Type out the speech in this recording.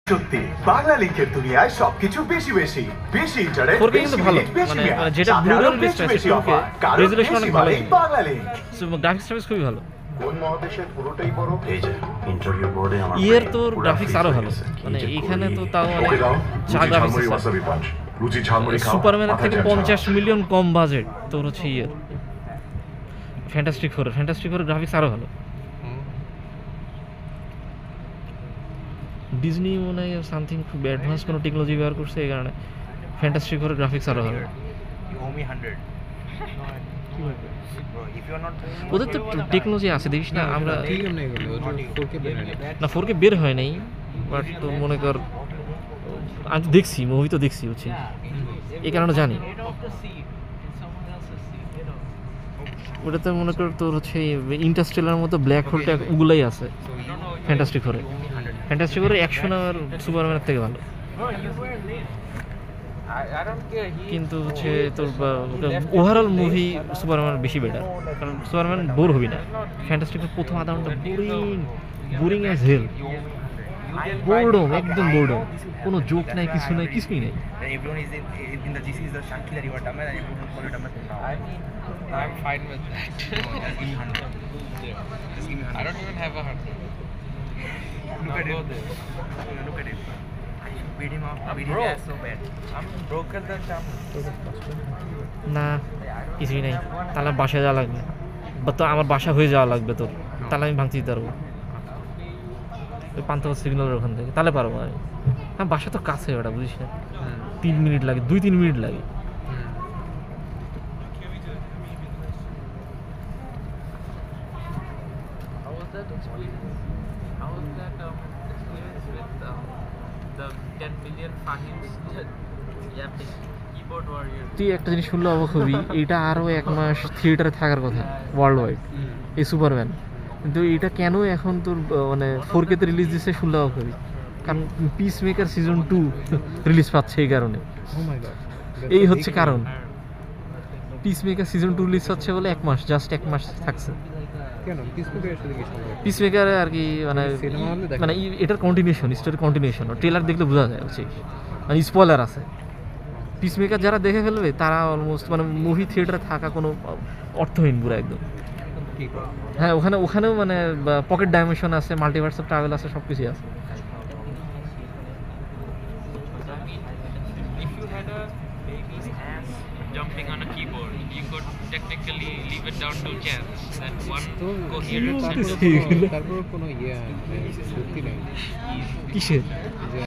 সত্যি বাংলা লিংকের দুনিয়ায় সবকিছু বেশি বেশি বেশি ইন্টারনেট কিন্তু ভালো মানে যেটা ব্লুরের লিস্ট আছে সেটাকে রেজোলিউশন অনেক ভালো বাংলা লিংক গ্রাফিক্স খুবই ভালো কোন মহাদেশের পুরোটাই বরফ এই যে ইন্টারভিউ বোর্ডে আমার ইয়ের তোর গ্রাফিক্স আরো ভালো মানে এখানে তো তাও মানে চা গ্রাফিক্স লুচি ঝালমুড়ি খাও সুপারম্যানের থেকে 50 মিলিয়ন কম বাজেট তোর হচ্ছে ইয়ের ফ্যান্টাস্টিক ফোর গ্রাফিক্স আরো ভালো ডিজনি মনে হয় সামথিং খুব অ্যাডভান্স কোনো টেকনোলজি ব্যবহার করছে এই কারণে ফ্যান্টাস্টিক ফোর গ্রাফিক্স আরো ভালো ওদের তো টেকনোলজি আছে দেখিস না আমরা না 4K বের হয় নাই বাট তোর মনে কর আমি তো দেখছি মুভি তো দেখছি হচ্ছে এই কারণে জানি ওটাতে মনে কর তোর হচ্ছে ইন্টারস্টেলার মতো ব্ল্যাক হোলটা ওগুলাই আছে ফ্যান্টাস্টিক ফোরে অ্যাকশন আর সুপারম্যানের থেকে ভালো কিন্তু হচ্ছে তোর ওভারঅল মুভি সুপারম্যান বেশি বেটার কারণ সুপারম্যান বোর হবি না ফ্যান্টাস্টিকের প্রথম আধা ঘন্টা বোরিং অ্যাজ হেল বোর্ডম একদম বোর্ডম কোনো জোক নাই কিছুই নাই Everyone is in the GC is the Shakila River Dam and everyone call it Dam now. I'm fine with that. Just give me 100. Just give me 100. I don't even have a 100. Look at him. Look at him. I should beat him up. Beat his ass so bad. I'm broken than Sham. না কিছুই নাই তাহলে বাসায় যাওয়া লাগবে বা তো আমার বাসা হয়ে যাওয়া লাগবে তোর তাহলে আমি ভাঙতে দিতে পারবো ওই পান্থপথ সিগন্যালের ওখান থেকে তাহলে পারবো আমি হ্যাঁ বাসা তো কাছে ওটা বুঝিস না 3 মিনিট লাগে 2-3 মিনিট লাগে তুই একটা জিনিস শুনলে অবাক হবি এটা আরও 1 মাস থিয়েটারে থাকার কথা ওয়ার্ল্ড ওয়াইড এই সুপারম্যান কিন্তু এটা কেন এখন তোর মানে 4K তে রিলিজ দিচ্ছে শুনলে অবাক হবি কারণ পিস মেকার সিজন 2 রিলিজ পাচ্ছে এই কারণে এই হচ্ছে কারণ পিস মেকার সিজন 2 রিলিজ হচ্ছে বলে 1 মাস জাস্ট 1 মাস থাকছে কেন পিস মেকারে আর কি মানে এটার কন্টিনিউশন স্টোরি কন্টিনিউশন ট্রেলার দেখলে বোঝা যায় হচ্ছে মানে স্পয়লার আছে পিস মেকার যারা দেখে ফেলবে তারা অলমোস্ট মানে মুভি থিয়েটারে থাকা কোনো অর্থহীন পুরো একদম হ্যাঁ ওখানেও মানে পকেট ডাইমেনশন আছে মাল্টিভার্স অফ ট্রাভেল আছে সব কিছুই আছে jumping on a keyboard, you could technically leave it down to chance that one coherent sentence. তারপর কোনো সত্যি নাই কিসের